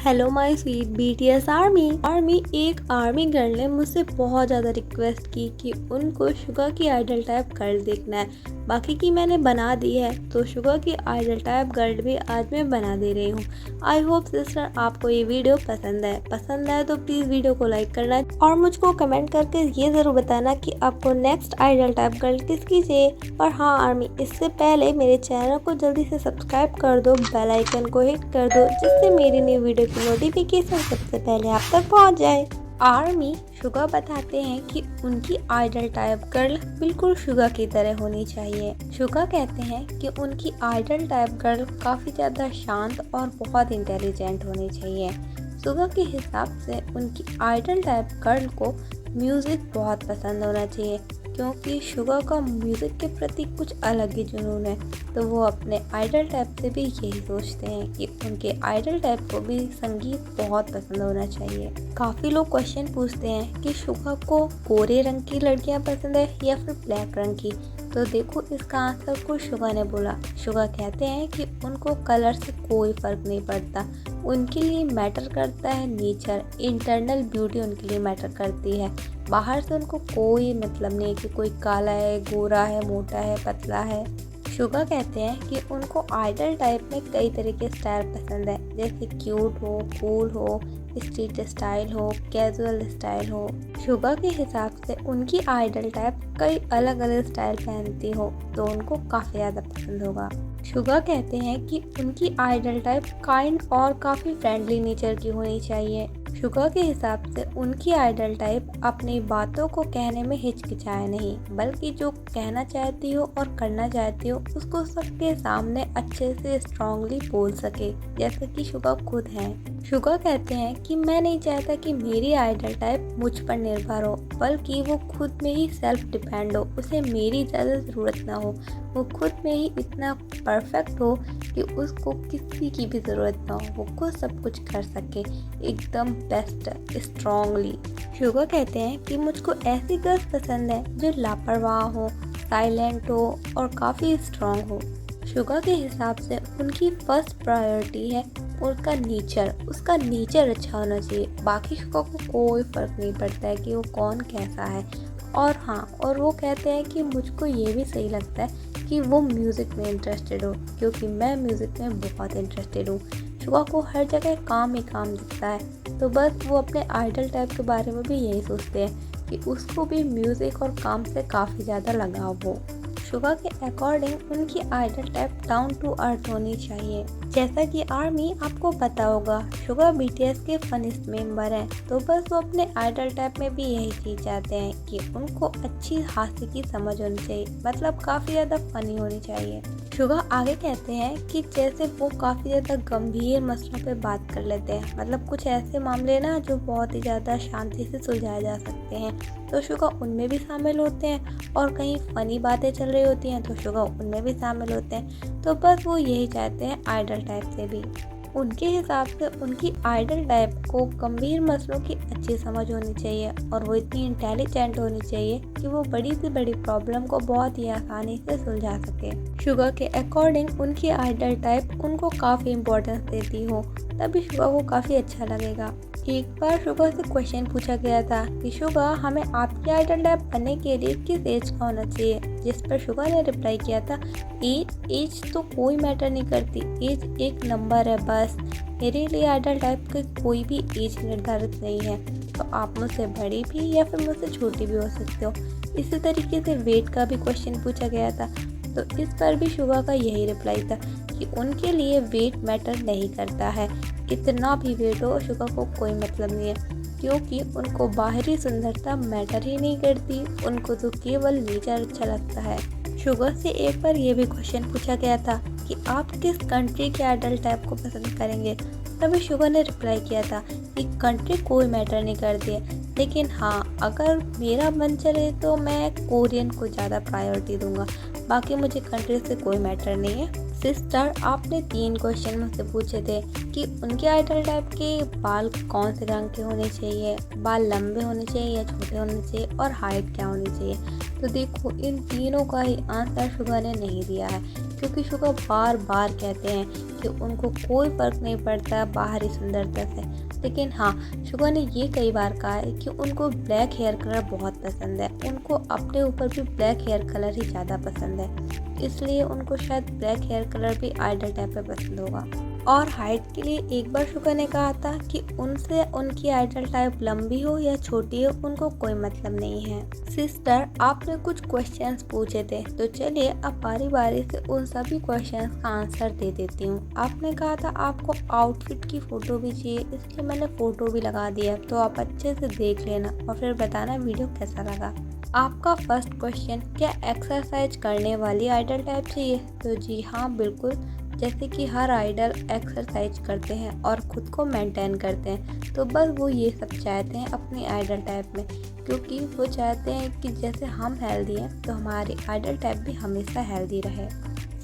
Hello my sweet BTS army एक army girl ने मुझसे बहुत ज़्यादा रिक्वेस्ट की कि उनको शुगा की आइडल टाइप गर्ल देखना है। बाकी की मैंने बना दी है, तो शुगा की आइडल टाइप गर्ल भी आज मैं बना दे रही हूँ। आई होप सिस्टर आपको ये वीडियो पसंद है तो प्लीज़ वीडियो को लाइक करना और मुझको कमेंट करके ये ज़रूर बताना कि आपको नेक्स्ट आइडल टाइप गर्ल किसकी चाहिए। और हाँ आर्मी, इससे पहले मेरे चैनल को जल्दी से सब्सक्राइब कर दो, बेल आइकन को हिट कर दो, जिससे मेरी न्यू वीडियो की नोटिफिकेशन सबसे पहले आप तक पहुंच जाए। आर्मी शुगा बताते हैं कि उनकी आइडल टाइप गर्ल बिल्कुल शुगा की तरह होनी चाहिए। शुगा कहते हैं कि उनकी आइडल टाइप गर्ल काफ़ी ज़्यादा शांत और बहुत इंटेलिजेंट होनी चाहिए। शुगा के हिसाब से उनकी आइडल टाइप गर्ल को म्यूज़िक बहुत पसंद होना चाहिए, क्योंकि शुगा का म्यूज़िक के प्रति कुछ अलग ही जुनून है। तो वो अपने आइडल टाइप से भी यही सोचते हैं कि उनके आइडल टाइप को भी संगीत बहुत पसंद होना चाहिए। काफ़ी लोग क्वेश्चन पूछते हैं कि शुगा को गोरे रंग की लड़कियां पसंद है या फिर ब्लैक रंग की। तो देखो इसका आंसर कुछ शुगा ने बोला। शुगा कहते हैं कि उनको कलर से कोई फ़र्क नहीं पड़ता, उनके लिए मैटर करता है नेचर, इंटरनल ब्यूटी उनके लिए मैटर करती है। बाहर से उनको कोई मतलब नहीं कि कोई काला है, गोरा है, मोटा है, पतला है। शुगा कहते हैं कि उनको आइडल टाइप में कई तरह के स्टाइल पसंद है, जैसे क्यूट हो, कूल हो, स्ट्रीट स्टाइल हो, कैजुअल स्टाइल हो। शुगा के हिसाब से उनकी आइडल टाइप कई अलग अलग स्टाइल पहनती हो तो उनको काफ़ी ज़्यादा पसंद होगा। शुगा कहते हैं कि उनकी आइडल टाइप काइंड और काफ़ी फ्रेंडली नेचर की होनी चाहिए। शुगा के हिसाब से उनकी आइडल टाइप अपनी बातों को कहने में हिचकिचाए नहीं, बल्कि जो कहना चाहती हो और करना चाहती हो उसको सबके सामने अच्छे से स्ट्रांगली बोल सके, जैसे कि शुगा खुद हैं। शुगा कहते हैं कि मैं नहीं चाहता कि मेरी आइडल टाइप मुझ पर निर्भर हो, बल्कि वो खुद में ही सेल्फ डिपेंड हो, उसे मेरी ज़्यादा ज़रूरत ना हो, वो खुद में ही इतना परफेक्ट हो कि उसको किसी की भी ज़रूरत ना हो, वो खुद सब कुछ कर सके एकदम बेस्ट स्ट्रांगली। शुगा कहते हैं कि मुझको ऐसी गर्ल्स पसंद है जो लापरवाह हो, साइलेंट हो और काफ़ी स्ट्रांग हो। शुगा के हिसाब से उनकी फर्स्ट प्रायोरिटी है उसका नेचर अच्छा होना चाहिए। बाकी शुगा को कोई फ़र्क नहीं पड़ता है कि वो कौन कैसा है। और हाँ, और वो कहते हैं कि मुझको ये भी सही लगता है कि वो म्यूज़िक में इंटरेस्टेड हो, क्योंकि मैं म्यूज़िक में बहुत इंटरेस्टेड हूँ। शुगा को हर जगह काम ही काम दिखता है, तो बस वो अपने आइडल टाइप के बारे में भी यही सोचते हैं कि उसको भी म्यूज़िक और काम से काफ़ी ज़्यादा लगाव हो। शुगा के अकॉर्डिंग उनकी idol type down to earth होनी चाहिए। जैसा कि आर्मी आपको पता होगा, शुगा बीटीएस के फनीस्ट मेंबर हैं, तो बस वो अपने आइडल टाइप में भी यही चीज़ चाहते हैं कि उनको अच्छी हास्य की समझ होनी चाहिए, मतलब काफ़ी ज़्यादा फनी होनी चाहिए। शुगा आगे कहते हैं कि जैसे वो काफ़ी ज़्यादा गंभीर मसलों पे बात कर लेते हैं, मतलब कुछ ऐसे मामले ना जो बहुत ही ज़्यादा शांति से सुलझाए जा सकते हैं, तो शुगा उनमें भी शामिल होते हैं। और कहीं फ़नी बातें चल रही होती हैं तो शुगा उनमें भी शामिल होते हैं। तो बस वो यही चाहते हैं आइडल टाइप से भी। उनके हिसाब से उनकी आइडल टाइप को गंभीर मसलों की अच्छी समझ होनी चाहिए और वो इतनी इंटेलिजेंट होनी चाहिए कि वो बड़ी से बड़ी प्रॉब्लम को बहुत ही आसानी से सुलझा सके। शुगा के अकॉर्डिंग उनकी आइडल टाइप उनको काफ़ी इम्पोर्टेंस देती हो, तभी शुगा को काफ़ी अच्छा लगेगा। एक बार शुगा से क्वेश्चन पूछा गया था कि शुगा, हमें आपकी आइडल टाइप बनने के लिए किस एज का होना चाहिए, जिस पर शुगा ने रिप्लाई किया था, एज तो कोई मैटर नहीं करती, एज एक नंबर है बस। मेरे लिए आइडल टाइप की कोई भी एज निर्धारित नहीं है, तो आप मुझसे बड़ी भी या फिर मुझसे छोटी भी हो सकते हो। इसी तरीके से वेट का भी क्वेश्चन पूछा गया था, तो इस पर भी शुगा का यही रिप्लाई था कि उनके लिए वेट मैटर नहीं करता है, कितना भी वेट हो शुगा को कोई मतलब नहीं है, क्योंकि उनको बाहरी सुंदरता मैटर ही नहीं करती, उनको तो केवल नेचर अच्छा लगता है। शुगा से एक बार ये भी क्वेश्चन पूछा गया था कि आप किस कंट्री के आइडल टाइप को पसंद करेंगे, तभी शुगा ने रिप्लाई किया था कि कंट्री कोई मैटर नहीं करती है, लेकिन हाँ अगर मेरा मन चले तो मैं कोरियन को ज़्यादा प्रायोरिटी दूंगा, बाकी मुझे कंट्री से कोई मैटर नहीं है। सिस्टर, आपने 3 क्वेश्चन मुझसे पूछे थे कि उनके आइडल टाइप के बाल कौन से रंग के होने चाहिए, बाल लंबे होने चाहिए या छोटे होने चाहिए, और हाइट क्या होनी चाहिए। तो देखो इन तीनों का ही आंसर शुगा ने नहीं दिया है, क्योंकि शुगा बार बार कहते हैं कि उनको कोई फ़र्क नहीं पड़ता बाहरी सुंदरता से। लेकिन हाँ, शुगा ने ये कई बार कहा है कि उनको ब्लैक हेयर कलर बहुत पसंद है, उनको अपने ऊपर भी ब्लैक हेयर कलर ही ज़्यादा पसंद है, इसलिए उनको शायद ब्लैक हेयर कलर भी आइडल टाइप में पसंद होगा। और हाइट के लिए एक बार शुगा ने कहा था कि उनसे उनकी आइडल टाइप लंबी हो या छोटी हो उनको कोई मतलब नहीं है। सिस्टर, आपने कुछ क्वेश्चंस पूछे थे, तो चलिए अब बारी बारी से उन सभी क्वेश्चंस का आंसर दे देती हूँ। आपने कहा था आपको आउटफिट की फ़ोटो भी चाहिए, इसलिए मैंने फ़ोटो भी लगा दिया, तो आप अच्छे से देख लेना और फिर बताना वीडियो कैसा लगा। आपका फर्स्ट क्वेश्चन, क्या एक्सरसाइज करने वाली आइडल टाइप चाहिए? तो जी हाँ, बिल्कुल। जैसे कि हर आइडल एक्सरसाइज करते हैं और ख़ुद को मेंटेन करते हैं, तो बस वो ये सब चाहते हैं अपनी आइडल टाइप में, क्योंकि वो चाहते हैं कि जैसे हम हेल्दी हैं तो हमारी आइडल टाइप भी हमेशा हेल्दी रहे।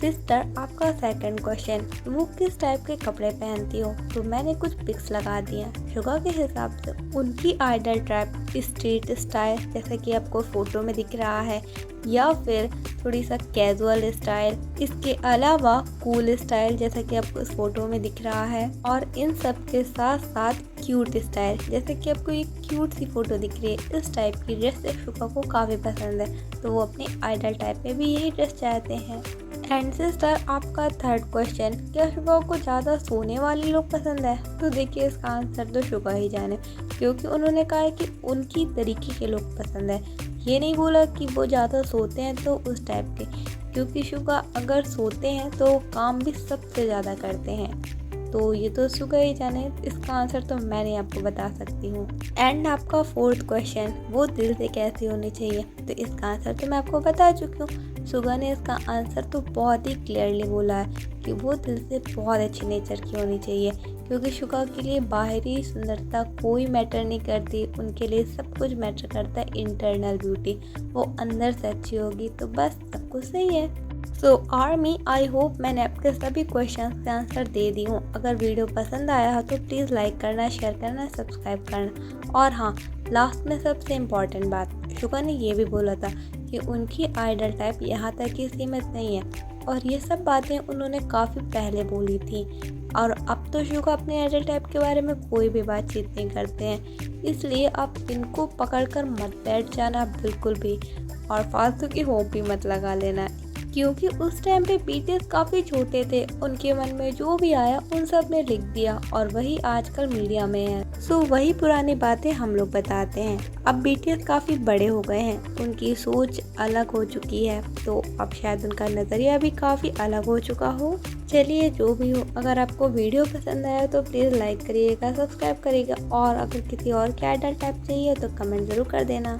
सिस्टर, आपका सेकंड क्वेश्चन, वो किस टाइप के कपड़े पहनती हो? तो मैंने कुछ पिक्स लगा दिए हैं। शुगा के हिसाब से उनकी आइडल टाइप स्ट्रीट स्टाइल, जैसे कि आपको फ़ोटो में दिख रहा है, या फिर थोड़ी सा कैजुअल स्टाइल, इसके अलावा कूल स्टाइल जैसा कि आपको इस फोटो में दिख रहा है, और इन सब के साथ साथ क्यूट स्टाइल, जैसे कि आपको एक क्यूट सी फोटो दिख रही है। इस टाइप की ड्रेस शुगा को काफ़ी पसंद है, तो वो अपनी आइडल टाइप में भी यही ड्रेस चाहते हैं। एंड सिस्टर, आपका थर्ड क्वेश्चन, क्या शुगा को ज़्यादा सोने वाले लोग पसंद है? तो देखिए, इसका आंसर तो शुगा ही जाने, क्योंकि उन्होंने कहा है कि उनकी तरीके के लोग पसंद है। ये नहीं बोला कि वो ज़्यादा सोते हैं तो उस टाइप के, क्योंकि शुगा अगर सोते हैं तो काम भी सबसे ज़्यादा करते हैं, तो ये तो शुगा ही जाने। इसका आंसर तो मैं नहीं आपको बता सकती हूँ। एंड आपका फोर्थ क्वेश्चन, वो दिल से कैसी होनी चाहिए? तो इसका आंसर तो मैं आपको बता चुकी हूँ। शुगा ने इसका आंसर तो बहुत ही क्लियरली बोला है कि वो दिल से बहुत अच्छी नेचर की होनी चाहिए, क्योंकि शुगा के लिए बाहरी सुंदरता कोई मैटर नहीं करती, उनके लिए सब कुछ मैटर करता है इंटरनल ब्यूटी। वो अंदर से अच्छी होगी तो बस सब कुछ सही है। सो आर्मी, आई होप मैंने आपके सभी क्वेश्चंस के आंसर दे दी हूँ। अगर वीडियो पसंद आया हो तो प्लीज़ लाइक करना, शेयर करना, सब्सक्राइब करना। और हाँ, लास्ट में सबसे इम्पॉर्टेंट बात, शुगा ने ये भी बोला था कि उनकी आइडल टाइप यहाँ तक ही सीमित नहीं है, और ये सब बातें उन्होंने काफ़ी पहले बोली थी, और अब तो शुगा अपने आइडल टाइप के बारे में कोई भी बातचीत नहीं करते हैं। इसलिए आप इनको पकड़कर मत बैठ जाना बिल्कुल भी, और फालतू की होप भी मत लगा लेना, क्योंकि उस टाइम पे बीटीएस काफ़ी छोटे थे, उनके मन में जो भी आया उन सब ने लिख दिया, और वही आजकल मीडिया में है। सो वही पुरानी बातें हम लोग बताते हैं। अब बीटीएस काफ़ी बड़े हो गए हैं, उनकी सोच अलग हो चुकी है, तो अब शायद उनका नज़रिया भी काफ़ी अलग हो चुका हो। चलिए, जो भी हो, अगर आपको वीडियो पसंद आया तो प्लीज़ लाइक करिएगा, सब्सक्राइब करिएगा, और अगर किसी और के आइडल टाइप चाहिए तो कमेंट ज़रूर कर देना।